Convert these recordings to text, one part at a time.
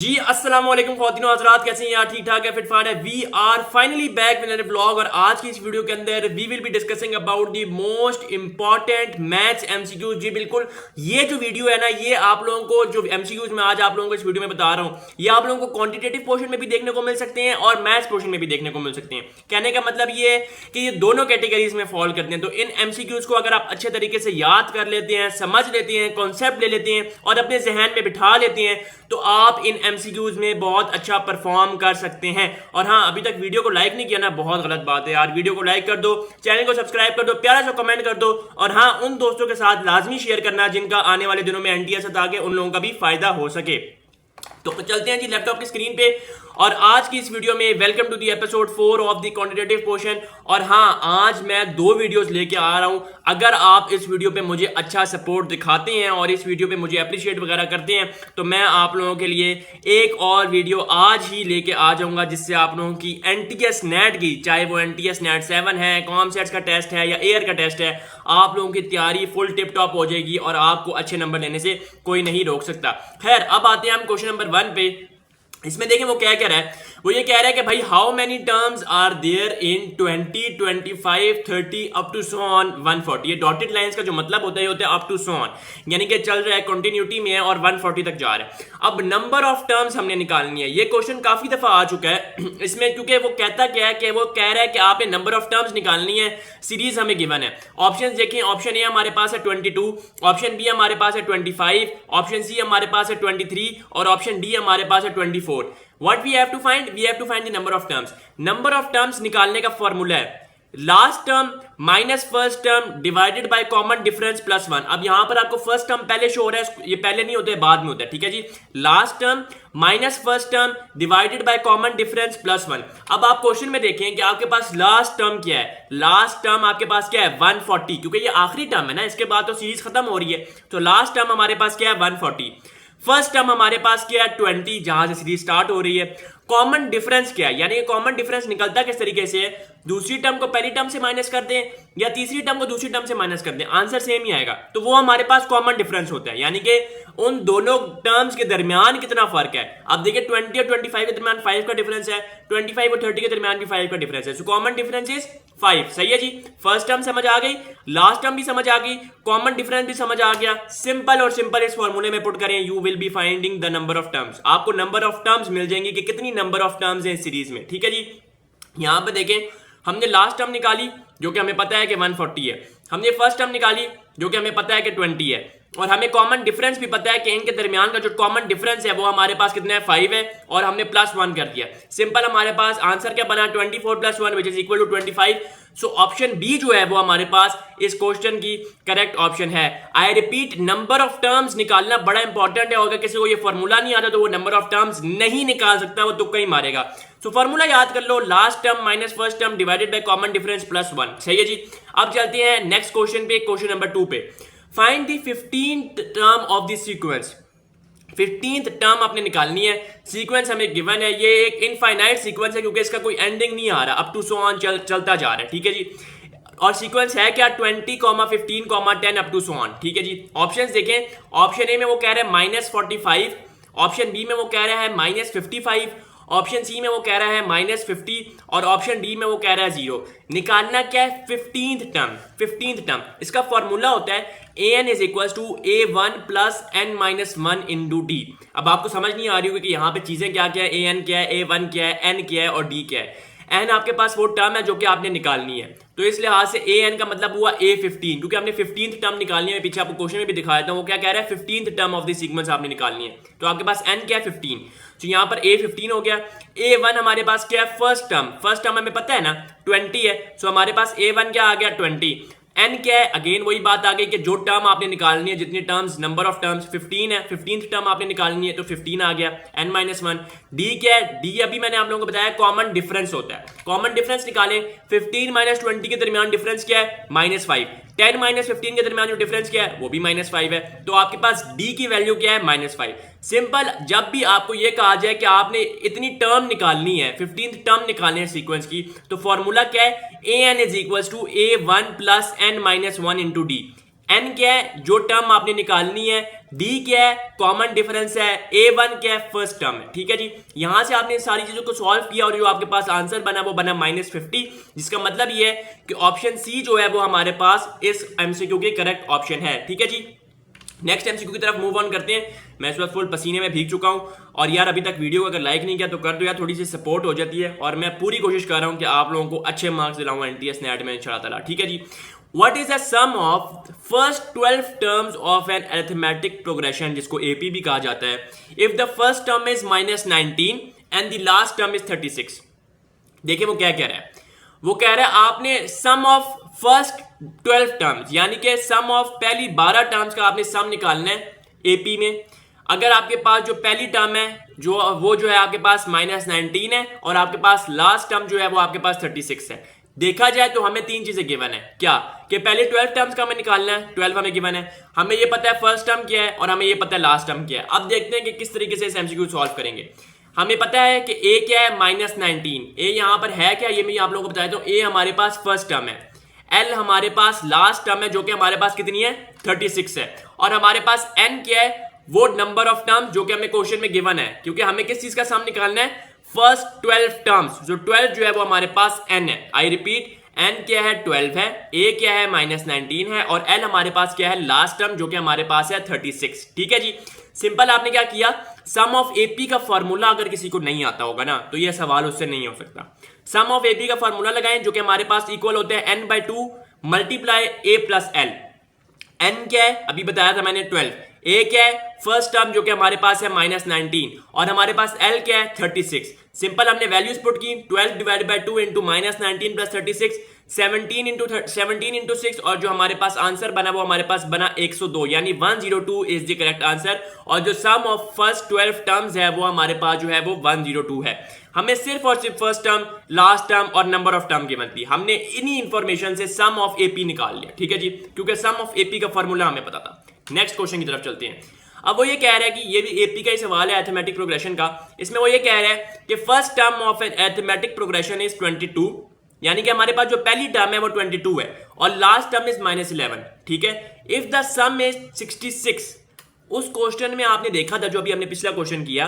जी अस्सलाम वालेकुम ख्वातीनो हज़रात, कैसे हैं यार? ठीक ठाक है, फिट फाट है। We are finally back with a blog और आज की इस वीडियो के अंदर we will be discussing about the most important maths MCQs. जी बिल्कुल, ये जो वीडियो है ना, ये आप लोगों को जो एमसीक्यूज मैं आज आप लोगों को इस वीडियो में बता रहा हूँ, ये आप लोगों को क्वांटिटेटिव पोर्शन में भी देखने को मिल सकते हैं और मैथ्स पोर्शन में भी देखने को मिल सकते हैं। कहने का मतलब ये है कि ये दोनों कैटेगरीज में फॉल करते हैं। तो इन एमसीक्यूज को अगर आप अच्छे तरीके से याद कर लेते हैं, समझ लेते हैं, कॉन्सेप्ट ले लेते हैं और अपने जहन में बिठा लेते हैं, तो आप इन एमसीक्यूज में बहुत अच्छा परफॉर्म कर सकते हैं। और हाँ, अभी तक वीडियो को लाइक नहीं किया ना, बहुत गलत बात है यार। वीडियो को लाइक कर दो, चैनल को सब्सक्राइब कर दो, प्यारा सा कमेंट कर दो और हाँ, उन दोस्तों के साथ लाजमी शेयर करना जिनका आने वाले दिनों में एनटीएस आता है, उन लोगों का भी फायदा हो सके। तो चलते हैं जी लैपटॉप की स्क्रीन पे और आज की इस वीडियो में welcome to the episode 4 of the quantitative portion. और हाँ, आज मैं 2 वीडियोस लेके आ रहा हूं। अगर आप इस वीडियो पे मुझे अच्छा सपोर्ट दिखाते हैं और इस वीडियो पे मुझे अप्रिशिएट वगैरह करते हैं, तो मैं आप लोगों के लिए एक और वीडियो आज ही लेके आ जाऊंगा, जिससे आप लोगों की एनटीएस नेट की, चाहे वो एनटीएस नेट 7 है, कॉमसेट्स का टेस्ट है या एयर का टेस्ट है, आप लोगों की तैयारी फुल टिप टॉप हो जाएगी और आपको अच्छे नंबर लेने से कोई नहीं रोक सकता। खैर, अब आते हैं हम क्वेश्चन नंबर 1 पे। इसमें देखें वो क्या कह रहा है। वो ये कह रहा है कि भाई how many terms are there in 20, 25, 30 up to so on 140। ये डॉटेड लाइंस का जो मतलब होता है, ये होता है अप टू सो ऑन, यानी कि चल रहा है, कंटिन्यूटी में है और 140 तक जा रहा है। अब नंबर ऑफ टर्म्स हमने निकालनी है। ये क्वेश्चन काफी दफा आ चुका है इसमें, क्योंकि वो कहता क्या है कि वो कह रहा है कि आपने नंबर ऑफ टर्म्स निकालनी है। सीरीज हमें गिवन है। ऑप्शन देखें, ऑप्शन ए हमारे पास है 22, ऑप्शन बी हमारे पास है 25, ऑप्शन सी हमारे पास है 23 और ऑप्शन डी हमारे पास है 24। What we have to find? We have to find the number of terms. Number of terms निकालने का फॉर्मूला है last term minus first term divided by common difference plus 1। अब यहां पर आपको फर्स्ट टर्म पहले शो हो रहा है, ये पहले नहीं होता है, बाद में होता है, ठीक है जी। Last term minus first term divided by common difference plus 1। अब आप क्वेश्चन में देखें कि आपके पास लास्ट टर्म क्या है। लास्ट टर्म आपके पास क्या है? 140, क्योंकि ये आखिरी टर्म है ना, इसके बाद तो सीरीज खत्म हो रही है। तो लास्ट टर्म हमारे पास क्या है? 140। फर्स्ट टर्म हमारे पास क्या है? 20, जहां से सीरीज स्टार्ट हो रही है। कॉमन डिफरेंस क्या है? यानी कॉमन डिफरेंस निकलता किस तरीके से है? दूसरी टर्म को पहली टर्म से माइनस कर दें या तीसरी टर्म को दूसरी टर्म से माइनस कर दें, आंसर सेम ही आएगा। तो वो हमारे पास कॉमन डिफरेंस होता है, यानी कि उन दोनों टर्म्स के दरमियान कितना फर्क है। अब देखिए 20 और 25 के दरमियान 5 का डिफरेंस है, 25 और 30 के दरमियान भी 5 का डिफरेंस है। So common difference is 5। सही है जी। फर्स्ट टर्म समझ आ गई, लास्ट टर्म भी समझ आ गई, कॉमन डिफरेंस भी समझ आ गया। सिंपल और सिंपल इस फॉर्मूले में पुट करें, you will be finding the number of terms. आपको नंबर ऑफ टर्म्स मिल जाएंगी कि कितनी नंबर ऑफ टर्म्स है इस सीरीज में, ठीक है जी। यहां पर देखें, हमने लास्ट टर्म निकाली जो कि हमें पता है कि 140 है, हमने फर्स्ट टर्म निकाली जो कि हमें पता है कि 20 है, और हमें कॉमन डिफरेंस भी पता है कि इनके दरमियान का जो कॉमन डिफरेंस है वो हमारे पास कितना है? 5 है, और हमने प्लस 1 कर दिया। सिंपल हमारे पास आंसर क्या बना? 24 plus 1 which is equal to 25। So option B जो है वो हमारे पास इस क्वेश्चन की करेक्ट ऑप्शन है। I repeat, number of terms निकालना बड़ा इंपॉर्टेंट है। अगर किसी को ये फॉर्मूला नहीं आता तो वो नंबर ऑफ टर्म्स नहीं निकाल सकता, वो तुक्का ही मारेगा। सो फॉर्मूला याद कर लो, last term minus first term divided by common difference plus 1। सही है जी। अब चलते हैं नेक्स्ट क्वेश्चन पे, क्वेश्चन नंबर 2 पे। Find the 15th term of the sequence. 15th term आपने निकालनी है। सीक्वेंस हमें गिवन है, ये एक इनफाइनाइट सीक्वेंस है क्योंकि इसका कोई एंडिंग नहीं आ रहा, अप टू सो ऑन चलता जा रहा है, ठीक है जी। और सीक्वेंस है क्या? 20, 15, 10 अप टू सो ऑन, ठीक है जी। ऑप्शंस देखें, ऑप्शन ए में वो कह रहा है -45, ऑप्शन बी में वो कह रहा है -55, ऑप्शन सी में वो कह रहा है -50 और ऑप्शन डी में वो कह रहा है 0। निकालना क्या है? 15th term. 15th टर्म, इसका फॉर्मूला होता है an is equal to a1 plus n minus 1 into d. अब आपको समझ नहीं आ रही होगी कि यहाँ पे चीजें क्या क्या है, an क्या है, a1 क्या है, n क्या है और d क्या है। n आपके पास वो टर्म है जो कि आपने निकालनी है, तो इस लिहाज से an का मतलब हुआ a15, क्योंकि हमने 15th टर्म निकालनी है। पीछे आपको क्वेश्चन में भी दिखाया था, वो क्या कह रहा है? 15th term of the sequence आपने निकालनी है। तो आपके पास n क्या है? 15। तो यहाँ पर a15 हो गया। a1 हमारे पास क्या है? First term. फर्स्ट टर्म हमें पता है ना 20 है, सो हमारे पास a1 क्या आ गया? 20। n क्या है? अगेन वही बात आ गई कि जो टर्म आपने निकालनी है, जितनी टर्म्स, नंबर ऑफ टर्म्स 15 है, 15th टर्म आपने निकालनी है, तो 15 आ गया, n माइनस 1। d क्या है? d अभी मैंने आप लोगों को बताया कॉमन डिफरेंस होता है। कॉमन डिफरेंस निकालें, 15 माइनस 20 के दरमियान डिफरेंस क्या है? -5। 10 माइनस 15 के दरमियान जो डिफरेंस क्या है? वो भी -5 है। तो आपके पास d की वैल्यू क्या है? -5। सिंपल, जब भी आपको ये कहा जाए कि आपने इतनी टर्म निकालनी है, 15th टर्म निकालनी है सीक्वेंस की, तो फॉर्मूला क्या है? an is equal to a1 plus n minus 1 into d. n क्या है जो टर्म आपने निकालनी है, d क्या है कॉमन डिफरेंस है, a1 क्या है फर्स्ट टर्म है। ठीक है जी, यहां से आपने सारी चीजों को सॉल्व किया और जो आपके पास आंसर बना वो बना -50, जिसका मतलब ये है कि ऑप्शन सी जो है वो हमारे पास इस एमसीक्यू की करेक्ट ऑप्शन है। ठीक है जी, नेक्स्ट एमसीक्यू की तरफ मूव ऑन करते हैं। मैं इस वक्त फुल पसीने में भीग चुका हूं और यार अभी तक वीडियो को अगर लाइक नहीं किया तो कर दो यार, थोड़ी सी सपोर्ट हो जाती है और मैं पूरी कोशिश कर रहा हूं कि आप लोगों को अच्छे मार्क्स दिलाऊं एनटीएस नेट में इंशाल्लाह ताला। ठीक है जी, what is the sum of first 12 terms of an arithmetic progression, जिसको एपी भी कहा जाता है, if the first term is -19 and the last term is 36। देखिए वो क्या कह रहा है, वो कह रहा है आपने सम ऑफ फर्स्ट 12 टर्म्स यानी कि सम ऑफ पहली 12 टर्म्स का आपने सम निकालना है एपी में। अगर आपके पास जो पहली टर्म है वो जो है आपके पास -19 है और आपके पास लास्ट टर्म जो है वो आपके पास 36 है। देखा जाए तो हमें तीन चीजें गिवन है, क्या कि पहले 12 टर्म्स का हमें निकालना है, 12 हमें गिवन है, हमें ये पता है फर्स्ट टर्म क्या है और हमें ये पता है लास्ट टर्म क्या है। अब देखते हैं कि किस तरीके से इस एमसीक्यू सॉल्व करेंगे। हमें पता है कि a क्या है -19, a यहां पर है क्या ये मैं आप लोगों को बताया तो a हमारे पास फर्स्ट टर्म है, l हमारे पास लास्ट टर्म है जो कि हमारे पास कितनी है 36 है, और हमारे पास n क्या है वो नंबर ऑफ टर्म्स जो कि हमें क्वेश्चन में गिवन है, क्योंकि हमें किस चीज का सम निकालना है फर्स्ट 12 टर्म्स, जो 12 जो है वो हमारे पास n है। आई रिपीट, n क्या है 12 है, a क्या है -19 है और l हमारे पास क्या है लास्ट टर्म जो कि हमारे पास है 36। ठीक है जी, सिंपल आपने क्या किया, सम ऑफ एपी का फॉर्मूला अगर किसी को नहीं आता होगा ना तो यह सवाल उससे नहीं हो सकता। सम ऑफ एपी का फॉर्मूला लगाएं जो कि हमारे पास इक्वल होते हैं n/2 multiply a plus l। n क्या है अभी बताया था मैंने 12, a क्या है फर्स्ट टर्म जो कि हमारे पास है -19 और हमारे पास l क्या है 36। सिंपल हमने वैल्यूज पुट की, 12 divide by 2 into -19 plus 36, 17 into 6 और जो हमारे पास आंसर बना वो हमारे पास बना 102, यानी 102 इज द करेक्ट आंसर। और जो सम ऑफ फर्स्ट 12 टर्म्स है वो हमारे पास जो है वो 102 है। हमें सिर्फ और सिर्फ फर्स्ट टर्म, लास्ट टर्म और नंबर ऑफ टर्म गिवन थी, हमने इन्हीं इंफॉर्मेशन से सम ऑफ एपी निकाल लिया। ठीक है जी, क्योंकि सम ऑफ एपी का फॉर्मूला हमें पता था। नेक्स्ट क्वेश्चन की तरफ चलते हैं। अब वो ये कह रहा है कि ये भी एपी का ही सवाल है अरिथमेटिक प्रोग्रेशन का। इसमें वो ये कह रहा है कि first term of an arithmetic progression is 22, यानी कि हमारे पास जो पहली टर्म है वो 22 है और लास्ट टर्म इज -11। ठीक है, इफ द सम इज 66, उस क्वेश्चन में आपने देखा था जो अभी हमने पिछला क्वेश्चन किया,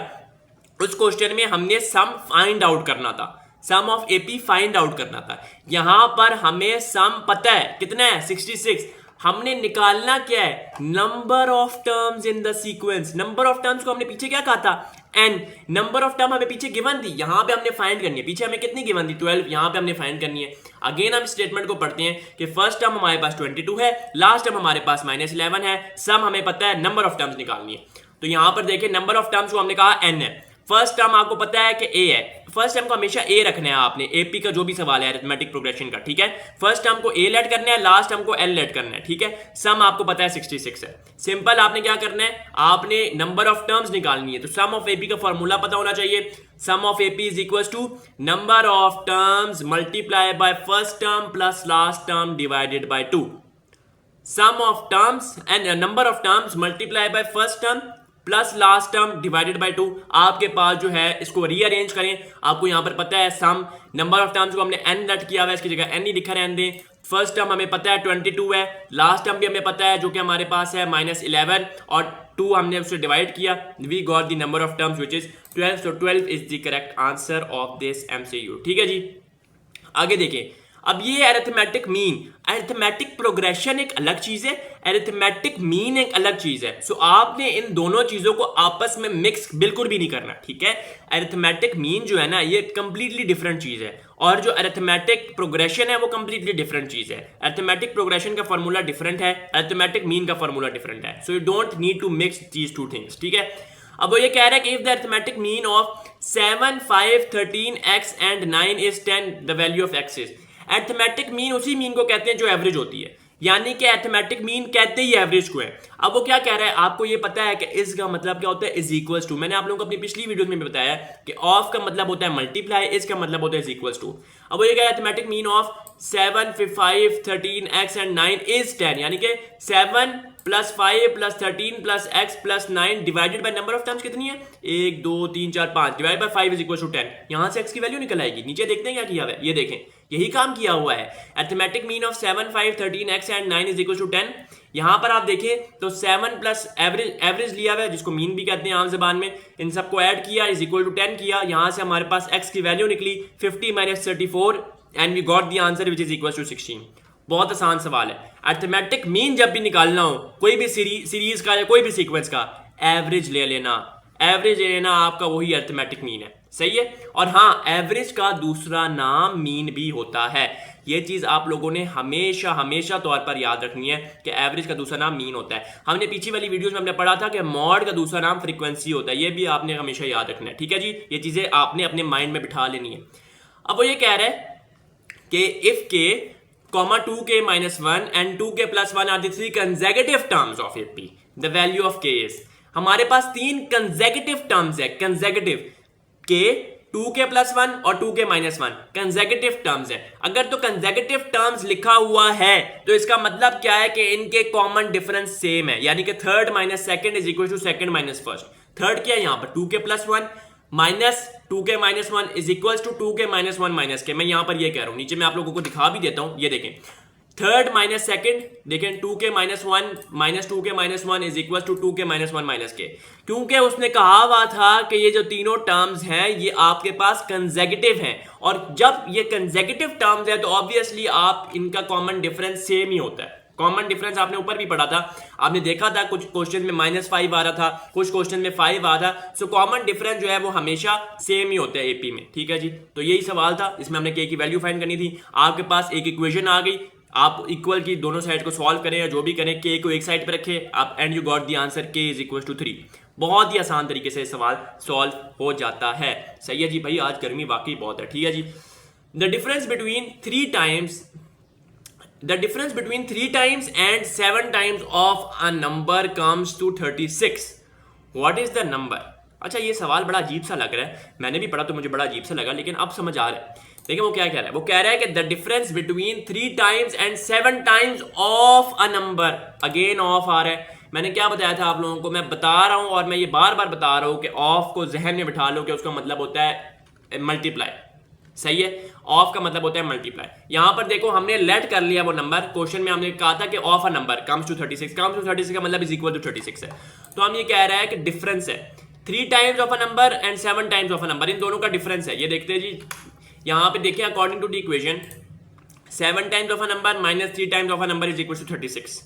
उस क्वेश्चन में हमने सम फाइंड आउट करना था, सम ऑफ एपी फाइंड आउट करना था। यहां पर हमें सम पता है कितना है 66, हमने निकालना क्या है number of terms in the sequence. Number of terms को हमने पीछे क्या कहा था n, नंबर ऑफ टर्म हमें पीछे गिवन थी, यहां पे हमने फाइंड करनी है। पीछे हमें कितनी गिवन थी 12, यहां पे हमने फाइंड करनी है। अगेन हम स्टेटमेंट को पढ़ते हैं कि फर्स्ट टर्म हमारे पास 22 है, लास्ट टर्म हमारे पास -11 है, सम हमें पता है, नंबर ऑफ टर्म्स निकालनी है। तो यहां पर देखिए नंबर ऑफ टर्म्स को हमने कहा n है, फर्स्ट टर्म आपको पता है कि a है, फर्स्ट टर्म को हमेशा a रखना है आपने, एपी का जो भी सवाल है अरिथमेटिक प्रोग्रेशन का। ठीक है, फर्स्ट टर्म को a लेट करना है, लास्ट टर्म को l लेट करना है। ठीक है, सम आपको पता है 66 है। सिंपल आपने क्या करना है, आपने नंबर ऑफ टर्म्स निकालनी है। तो सम ऑफ एपी का फॉर्मूला पता होना चाहिए, sum of AP is equal to number of terms multiply by first term plus last term divided by 2। Sum of terms and number of terms multiply by first term plus last term divided by 2। आपके पास जो है इसको rearrange करें, आपको यहां पर पता है सम, नंबर ऑफ टर्म्स को हमने n लेट किया हुआ है, इसकी जगह n ही लिखा रहने दें। फर्स्ट टर्म हमें पता है 22 है, लास्ट टर्म भी हमें पता है जो कि हमारे पास है -11 और 2 हमने उससे डिवाइड किया, we got the number of terms which is 12। So 12 is the correct answer of this MCQ. ठीक है जी, आगे देखें। अब ये अरिथमेटिक मीन, अरिथमेटिक प्रोग्रेशन एक अलग चीज है, अरिथमेटिक मीन एक अलग चीज है। सो आपने इन दोनों चीजों को आपस में मिक्स बिल्कुल भी नहीं करना। ठीक है, अरिथमेटिक मीन जो है ना ये कंप्लीटली डिफरेंट चीज है और जो अरिथमेटिक प्रोग्रेशन है वो कंप्लीटली डिफरेंट चीज है। अरिथमेटिक प्रोग्रेशन का फॉर्मूला डिफरेंट है, अरिथमेटिक मीन का फॉर्मूला डिफरेंट है। So you don't need to mix these two things. ठीक है, अब वो ये कह रहा है कि if the arithmetic mean of 7, 5, 13 x and 9 is 10, the value of x is. Arithmetic mean उसी मीन को कहते हैं जो एवरेज होती है, यानी कि अरिथमेटिक मीन कहते ही एवरेज को है। अब वो क्या कह रहा है, आपको ये पता है कि इस का मतलब क्या होता है इज इक्वल्स टू। मैंने आप लोगों को अपनी पिछली वीडियो में बताया कि ऑफ का मतलब होता है मल्टीप्लाई, इसका मतलब होता है इज इक्वल्स टू। अब वो ये कह रहा है arithmetic mean of 7, 5, 13 x and 9 is 10, यानी कि 7 plus 5 plus 13 plus x plus 9 divided by number of terms कितनी है 1 2 3 4 5 divide by 5 is equal to 10। यहां से x की वैल्यू निकल आएगी। नीचे देखते हैं क्या किया हुआ है, ये देखें यही काम किया हुआ है। Arithmetic mean of 7, 5, 13 x and 9 is equal to 10। यहां पर आप देखें तो 7 प्लस एवरेज लिया हुआ है जिसको मीन भी कहते हैं आम जबान में, इन सबको ऐड किया इज इक्वल टू 10 किया, यहां से हमारे पास x की वैल्यू निकली 50 minus 34 and we got the answer which is equal to 16। बहुत आसान सवाल है। अर्थमेटिक मीन जब भी निकालना हो कोई भी सीरीज का या कोई भी सीक्वेंस का, एवरेज ले लेना, एवरेज ले लेना आपका वही अर्थमेटिक मीन है, सही है। और हाँ, एवरेज का दूसरा नाम मीन भी होता है, ये चीज आप लोगों ने हमेशा हमेशा तौर पर याद रखनी है कि एवरेज का दूसरा नाम मीन होता है। हमने पीछे वाली वीडियोस में हमने पढ़ा था कि मॉड का दूसरा नाम फ्रीक्वेंसी होता है, ये भी आपने हमेशा याद रखना है, ठीक है जी। ये चीजें आपने अपने माइंड में बिठा लेनी है। अब वो ये कह रहा है कि इफ के comma 2k minus 1 and 2k plus 1 are the three consecutive terms of AP, the value of k is, हमारे पास 3 consecutive terms है, consecutive k 2k plus 1 और 2k minus 1 consecutive terms है। अगर तो consecutive terms लिखा हुआ है तो इसका मतलब क्या है कि इनके common difference same है, यानी कि third minus second is equal to second minus first। Third क्या है यहाँ पर 2k plus 1 minus 2k minus 1 is equal to 2k minus 1 minus k. मैं यहां पर ये कह रहा हूं, नीचे मैं आप लोगों को दिखा भी देता हूं, ये देखें थर्ड माइनस सेकंड, देखें 2k minus 1 minus 2k minus 1 is equal to 2k minus 1 minus k, क्योंकि उसने कहा हुआ था कि ये जो तीनों टर्म्स हैं ये आपके पास कंसेक्यूटिव हैं, और जब ये कंसेक्यूटिव टर्म्स है तो ऑब्वियसली आप इनका कॉमन डिफरेंस सेम ही होता है। कॉमन डिफरेंस आपने ऊपर भी पढ़ा था, आपने देखा था कुछ क्वेश्चन में -5 आ रहा था, कुछ क्वेश्चन में 5 आ रहा था। सो कॉमन डिफरेंस जो है वो हमेशा सेम ही होता है एपी में, ठीक है जी। तो यही सवाल था, इसमें हमने के की वैल्यू फाइंड करनी थी। आपके पास एक इक्वेशन आ गई, आप इक्वल की दोनों साइड को सॉल्व करें या जो भी करें, के को एक साइड पे रखें आप and you got the answer के इज इक्वल टू 3। बहुत ही आसान तरीके से सवाल सॉल्व हो जाता है, सही है जी। भाई आज गर्मी वाकई बहुत है, ठीक है जी। The difference between 3 times The difference between 3 times and 7 times of a number comes to 36. What is the number? अच्छा, ये सवाल बड़ा अजीब सा लग रहा है, मैंने भी पढ़ा तो मुझे बड़ा अजीब सा लगा, लेकिन अब समझ आ रहा है। देखिए वो क्या कह रहा है, वो कह रहा है कि the difference between 3 times and 7 times of a number, again of आ रहा है। मैंने क्या बताया था आप लोगों को, मैं बता रहा हूं और मैं ये बार बार बता रहा हूं कि ऑफ को जहन में बिठा लो कि उसका मतलब होता है मल्टीप्लाई, सही है। ऑफ का मतलब होता है मल्टीप्लाई। यहां पर देखो हमने लेट कर लिया वो नंबर, क्वेश्चन में हमने कहा था कि of a number comes to 36, comes to 36 का मतलब इज इक्वल टू 36 है। तो हम ये कह रहा है कि डिफरेंस है 3 times of a number and 7 times of a number, इन दोनों का डिफरेंस है। ये देखते हैं जी, यहां पे देखिए according to the equation 7 times of a number minus 3 times of a number is equal to 36,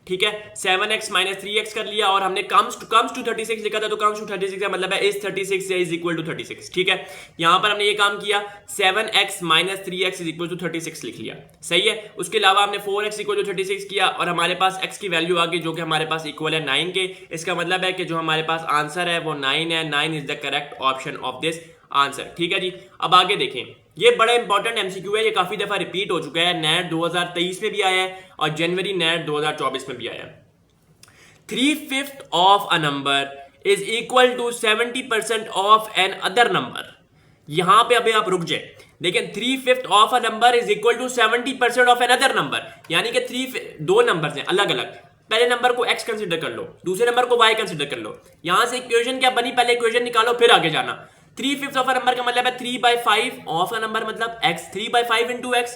ठीक है। 7x माइनस 3x कर लिया और हमने कम्स टू 36 लिखा था, तो कम्स टू 36 का मतलब है इज 36 इज इक्वल टू 36, ठीक है। यहां पर हमने ये काम किया 7x minus 3x is equal to 36 लिख लिया, सही है। उसके अलावा हमने 4x इक्वल टू 36 किया और हमारे पास x की वैल्यू आ गई जो कि हमारे पास इक्वल है 9 के। इसका मतलब है कि जो हमारे पास आंसर है वो 9 है, 9 is the correct option of this answer, ठीक है जी। अब आगे देखें, ये बड़ा इंपॉर्टेंट एमसीक्यू है, ये काफी दफा रिपीट हो चुका है, नेट 2023 में भी आया है और जनवरी नेट 2024 में भी आया है। 3/5 of a number is equal to 70% of another number. यहां पे अभी आप रुक जाए, देखें 3/5 of a number is equal to 70% of another number, यानी कि 2 नंबर्स हैं अलग अलग। पहले नंबर को x कंसिडर कर लो, दूसरे नंबर को y कंसिडर कर लो। यहां से इक्वेशन क्या बनी, पहले इक्वेशन निकालो फिर आगे जाना। 3/5 ऑफ अ नंबर का मतलब है 3/5 ऑफ अ नंबर मतलब x, 3/5 into x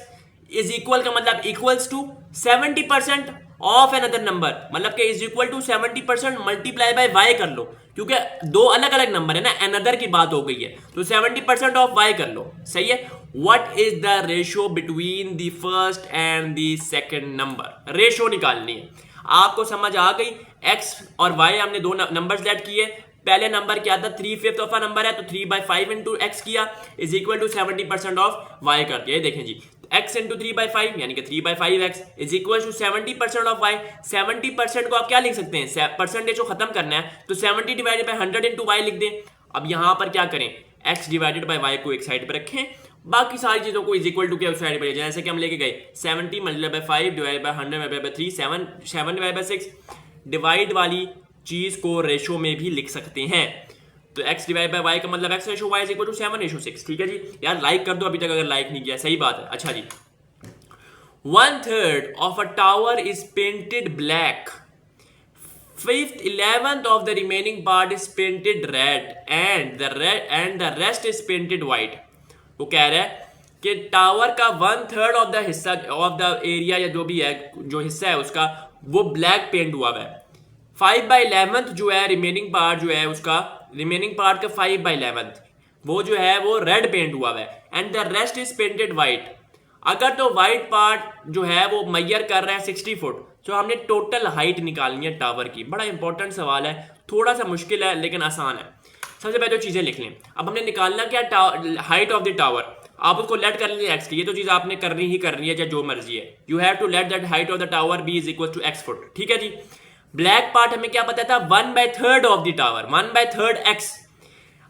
is equal का मतलब equals to 70% of another number, मतलब कि is equal to 70% multiply by y कर लो, क्योंकि 2 अलग अलग नंबर है ना, अनदर की बात हो गई है, तो 70% ऑफ y कर लो, सही है। What is the ratio between the first and the second number, ratio निकालनी है। आपको समझ आ गई, x और y हमने 2 नंबर्स लेट किए। पहले नंबर क्या था 3/5 ऑफ अ नंबर है, तो 3/5 इंटू एक्स किया is equal to 70% of y कर दिया। देखें जी, x इंटू 3/5 यानी कि 3/5x is equal to 70% of y। 70% को आप क्या लिख सकते हैं, परसेंटेज को खत्म करना है तो 70 डिवाइडेड बाय 100 इंटू वाई लिख दें। अब यहां पर क्या करें, x डिवाइडेड बाय y को एक साइड पर रखें, बाकी सारी चीजों को इज इक्वल टू क्या उस साइड पर, जैसे कि हम लेके गए 70 multiply bye 5 divided by 100 divided by 3 7 divided by 6। Divide वाली चीज को रेशो में भी लिख सकते हैं, तो x डिवाइड बाय y का मतलब x ratio y is equal to 7:6, ठीक है जी। यार लाइक कर दो अभी तक अगर लाइक नहीं किया, सही बात है। अच्छा जी, 1/3 of a tower is painted black, 5/11 of the remaining part is painted red and the rest is painted white। वो कह रहा है कि टावर का 1/3 ऑफ द हिस्सा ऑफ द एरिया या जो भी है, जो हिस्सा है उसका वो ब्लैक पेंट हुआ हुआ है। 5/11 जो है रिमेनिंग पार्ट जो है उसका, रिमेनिंग पार्ट का 5/11 वो जो है वो रेड पेंट हुआ हुआ है and the rest is painted white. अगर तो वाइट पार्ट जो है वो मैयर कर रहा है 60 फुट, तो हमने टोटल हाइट निकालनी है टावर की। बड़ा इंपॉर्टेंट सवाल है, थोड़ा सा मुश्किल है लेकिन आसान है। सबसे पहले तो चीजें लिख लें। अब हमने निकालना क्या, हाइट ऑफ द टावर। आप उसको लेट कर लीजिए एक्स की, ये तो चीज आपने करनी ही करनी है चाहे जो मर्जी है। You have to let that height of the tower be is equal to x foot. ठीक है जी। ब्लैक पार्ट हमें क्या पता था, 1/3 ऑफ द टावर, 1/3 एक्स।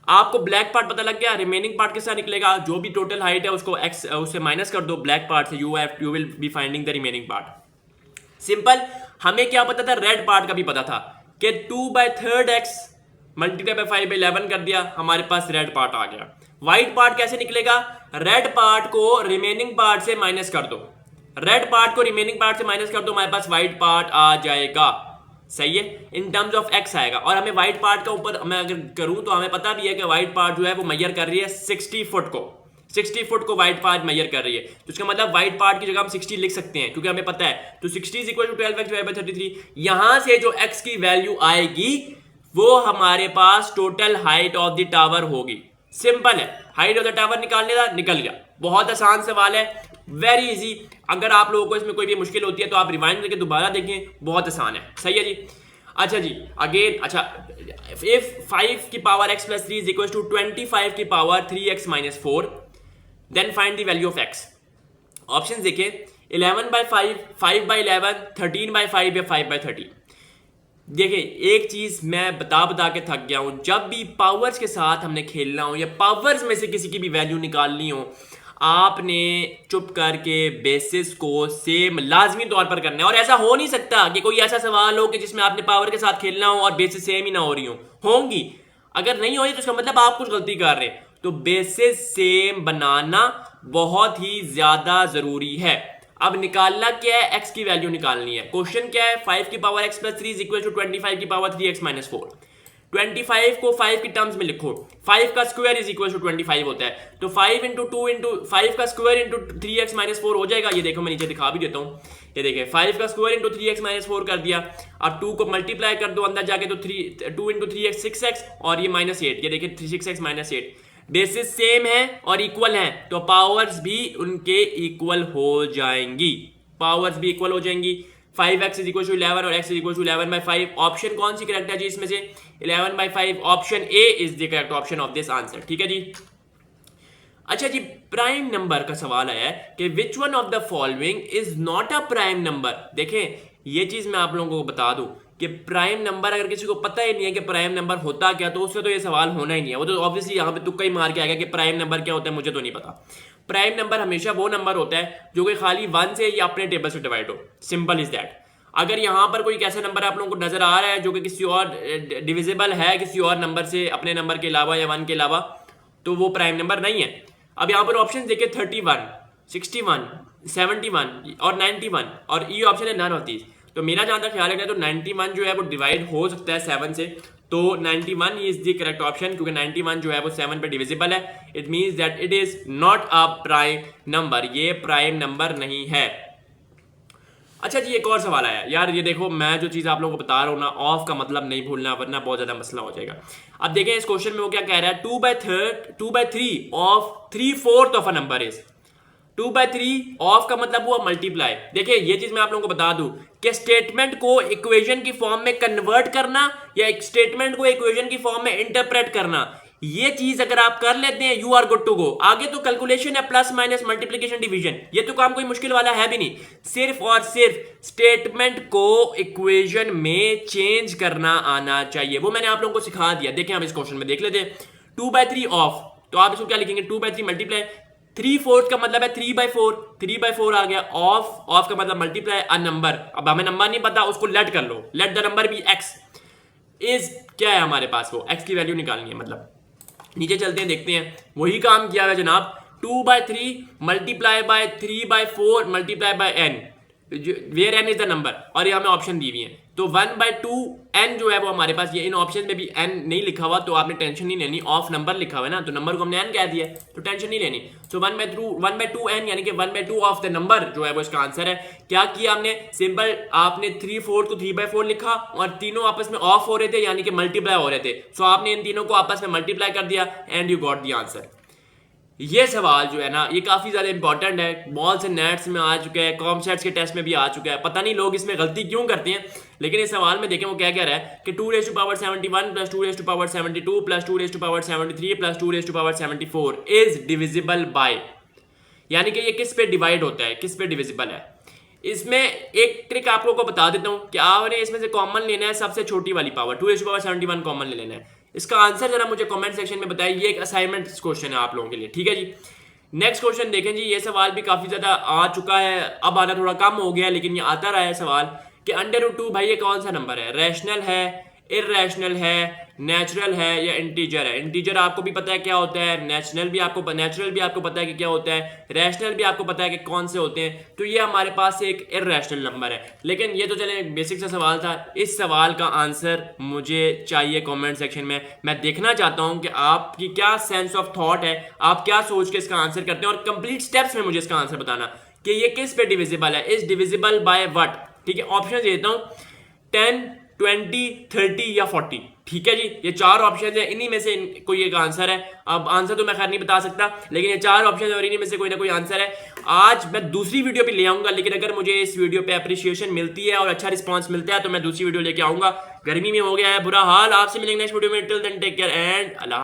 आपको ब्लैक पार्ट पता लग गया, रिमेनिंग पार्ट किसका निकलेगा, जो भी टोटल हाइट है उसको एक्स उससे माइनस कर दो ब्लैक पार्ट से, you will be finding the remaining part. Simple. हमें क्या पता था, रेड पार्ट का भी पता था कि 2/3 एक्स मल्टीप्लाई बाय 5/11 कर दिया, हमारे पास रेड पार्ट आ गया। व्हाइट पार्ट कैसे निकलेगा, रेड पार्ट को रिमेनिंग पार्ट से माइनस कर दो, रेड पार्ट को रिमेनिंग पार्ट से माइनस कर दो, हमारे पास व्हाइट पार्ट आ जाएगा। सही है, इन टर्म्स ऑफ एक्स आएगा। और हमें व्हाइट पार्ट का ऊपर मैं अगर करूं तो हमें पता भी है कि व्हाइट पार्ट जो है वो मैयर कर रही है 60 फुट को, 60 फुट को व्हाइट पार्ट मैयर कर रही है। तो इसका मतलब व्हाइट पार्ट की जगह हम 60 लिख सकते हैं क्योंकि हमें पता है। तो 60 इज इक्वल टू 12x/33। यहां से जो x की वैल्यू आएगी वो हमारे पास total height of the tower होगी। सिंपल है, हाइट ऑफ द टावर निकालने का, निकल गया। बहुत आसान सवाल है, वेरी इजी। अगर आप लोगों को इसमें कोई भी मुश्किल होती है तो आप रिवाइंड करके दोबारा देखें, बहुत आसान है। सही है जी। अच्छा जी, अगेन अच्छा, इफ 5 की power x + 3 is equal to 25 की power 3x - 4 then find the value of x। Option देखिए, 11/5, 5/11, 13/5 या 5/30। देखिए एक चीज मैं बता के थक गया हूं, जब भी पावर्स के साथ हमने खेलना हो या पावर्स में से किसी की भी वैल्यू निकालनी हो, आपने चुप करके बेसिस को सेम लाजमी तौर पर करना है। और ऐसा हो नहीं सकता कि कोई ऐसा सवाल हो कि जिसमें आपने पावर के साथ खेलना हो और बेसिस सेम ही ना हो रही हो, होंगी। अगर नहीं हो रही तो इसका मतलब आप कुछ गलती कर रहे हैं। तो बेसिस सेम बनाना बहुत ही ज्यादा जरूरी है। अब निकालना क्या है, x की वैल्यू निकालनी है। क्वेश्चन क्या है, 5 की power x + 3 is equal to 25 की पावर 3x - 4। 25 को 5 की टर्म्स में लिखो, 5 का स्क्वायर इज इक्वल टू 25 होता है। तो 5 × 2 × 5 का स्क्वायर इंटू 3x - 4 हो जाएगा। ये देखो मैं नीचे दिखा भी देता हूँ, ये देखिए 5 का स्क्वायर इंटू 3x - 4 कर दिया। अब 2 को मल्टीप्लाई कर दो अंदर जाके, तो 2 × 3x 6x और ये -8, ये देखिए 6x - 8। बेसिस सेम है और इक्वल है तो पावर्स भी उनके इक्वल हो जाएंगी, पावर्स भी इक्वल हो जाएंगी। 5x इज इक्वल टू 11 और x is equal to 11/5। Option कौन सी करेक्ट है जी इसमें से, 11/5। Option A is the correct option of this answer. ठीक है जी। अच्छा जी, प्राइम नंबर का सवाल आया है कि which one of the following is not a prime number. देखें ये चीज मैं आप लोगों को बता दूं कि प्राइम नंबर अगर किसी को पता ही नहीं है कि प्राइम नंबर होता क्या, तो उससे तो ये सवाल होना ही नहीं है। वो तो ऑब्वियसली यहाँ पे तुक्का ही मार के आएगा कि प्राइम नंबर क्या होता है, मुझे तो नहीं पता। प्राइम नंबर हमेशा वो नंबर होता है जो कि खाली 1 से या अपने टेबल से डिवाइड हो, सिंपल इज दैट। अगर यहाँ पर कोई ऐसा नंबर आप लोगों को नजर आ रहा है जो कि किसी और डिविजिबल है किसी और नंबर से, अपने नंबर के अलावा या 1 के अलावा, तो वो प्राइम नंबर नहीं है। अब यहाँ पर ऑप्शन देखिए 31, 61, 71 और 91 और ये ऑप्शन है नन ऑफ दीज। तो मेरा जहां तक ख्याल है तो 91 जो है वो डिवाइड हो सकता है 7 से, तो 91 इज द करेक्ट ऑप्शन क्योंकि 91 जो है वो 7 पे डिविजिबल है। It means that it is not a prime number, ये प्राइम नंबर नहीं है। अच्छा जी, एक और सवाल आया यार, ये देखो मैं जो चीज आप लोगों को बता रहा हूँ ना, ऑफ का मतलब नहीं भूलना वरना बहुत ज्यादा मसला हो जाएगा। अब देखें इस क्वेश्चन में वो क्या कह रहा है, 2/3 of 3/4 of a number is 2/3 of का मतलब हुआ मल्टीप्लाई। देखिए ये चीज मैं आप लोगों को बता दूं कि स्टेटमेंट को इक्वेशन की फॉर्म में कन्वर्ट करना या एक स्टेटमेंट को इक्वेशन की फॉर्म में इंटरप्रेट करना, ये चीज अगर आप कर लेते हैं you are good to go. आगे तो कैलकुलेशन है, प्लस माइनस मल्टीप्लिकेशन डिवीजन, ये तो काम कोई मुश्किल वाला है भी नहीं। सिर्फ और सिर्फ स्टेटमेंट को इक्वेशन में चेंज करना आना चाहिए, वो मैंने आप लोगों को सिखा दिया। देखें हम इस क्वेश्चन में देख लेते हैं। 2/3 ऑफ, तो आप इसको क्या लिखेंगे, 2/3 मल्टीप्लाई, 3/4 का मतलब है 3/4, 3/4 आ गया। ऑफ का मतलब मल्टीप्लाई अ नंबर। अब हमें नंबर नहीं पता, उसको लेट कर लो, let the number be x is क्या है हमारे पास, वो x की वैल्यू निकालनी है। मतलब नीचे चलते हैं देखते हैं, वही काम किया है जनाब। 2/3 multiply by 3/4 multiply by n, where n is the number, और ये हमें ऑप्शन दी हुई है। तो 1/2 n जो है वो हमारे पास, ये इन ऑप्शन में भी n नहीं लिखा हुआ तो आपने टेंशन नहीं लेनी, ऑफ नंबर लिखा हुआ है ना, तो नंबर को हमने n कह दिया तो टेंशन नहीं लेनी। तो 1/2 n यानी कि 1/2 ऑफ द नंबर जो है वो इसका आंसर है। क्या किया हमने, सिंपल आपने 3/4 को 3/4 लिखा और तीनों आपस में ऑफ हो रहे थे यानी कि मल्टीप्लाई हो रहे थे, सो आपने इन तीनों को आपस में मल्टीप्लाई कर दिया and you got the answer. ये सवाल जो है ना ये काफ़ी ज़्यादा इंपॉर्टेंट है, बॉल्स एंड नेट्स में आ चुका है, कॉमसेट्स के टेस्ट में भी आ चुका है। पता नहीं लोग इसमें गलती क्यों करते हैं, लेकिन इस सवाल में देखें वो क्या कह रहा है कि 2⁻71 + 2⁻72 + 2⁻73 + 2⁻74 इज डिविजिबल बाय, यानी कि ये किस पे डिवाइड होता है, किस पे डिविजिबल है। इसमें एक ट्रिक आप लोगों को बता देता हूँ कि आपने इसमें से कॉमन लेना है सबसे छोटी वाली पावर 2⁻71 कॉमन ले लेना है। इसका आंसर जरा मुझे कमेंट सेक्शन में बताइए, ये एक असाइनमेंट क्वेश्चन है आप लोगों के लिए, ठीक है जी। नेक्स्ट क्वेश्चन देखें जी, ये सवाल भी काफी ज्यादा आ चुका है, अब आना थोड़ा कम हो गया लेकिन ये आता रहा है सवाल कि √2 भाई ये कौन सा नंबर है, रैशनल है, इररेशनल है, नेचुरल है या इंटीजर है। इंटीजर आपको भी पता है क्या होता है, नेचुरल भी आपको पता है कि क्या होता है, रैशनल भी आपको पता है कि कौन से होते हैं। तो ये हमारे पास एक इररेशनल नंबर है। लेकिन ये तो चले बेसिक सा सवाल था, इस सवाल का आंसर मुझे चाहिए कमेंट सेक्शन में। मैं देखना चाहता हूं कि आपकी क्या सेंस ऑफ थॉट है, आप क्या सोच के इसका आंसर करते हैं, और कंप्लीट स्टेप्स में मुझे इसका आंसर बताना कि ये किस पे डिविजिबल है, इज डिविजिबल बाय व्हाट। ठीक है, ऑप्शन देता हूं 10, 20, 30 या 40। ठीक है जी, ये चार ऑप्शन है, इन्हीं में से कोई एक आंसर है। अब आंसर तो मैं खैर नहीं बता सकता, लेकिन ये चार ऑप्शन है और इन्हीं में से कोई ना कोई आंसर है। आज मैं दूसरी वीडियो भी ले आऊंगा, लेकिन अगर मुझे इस वीडियो पे अप्रिशिएशन मिलती है और अच्छा रिस्पांस मिलता है तो मैं दूसरी वीडियो लेके आऊंगा। गर्मी में हो गया है बुरा हाल। आपसे मिलेंगे नेक्स्ट वीडियो में, till then take care and Allah.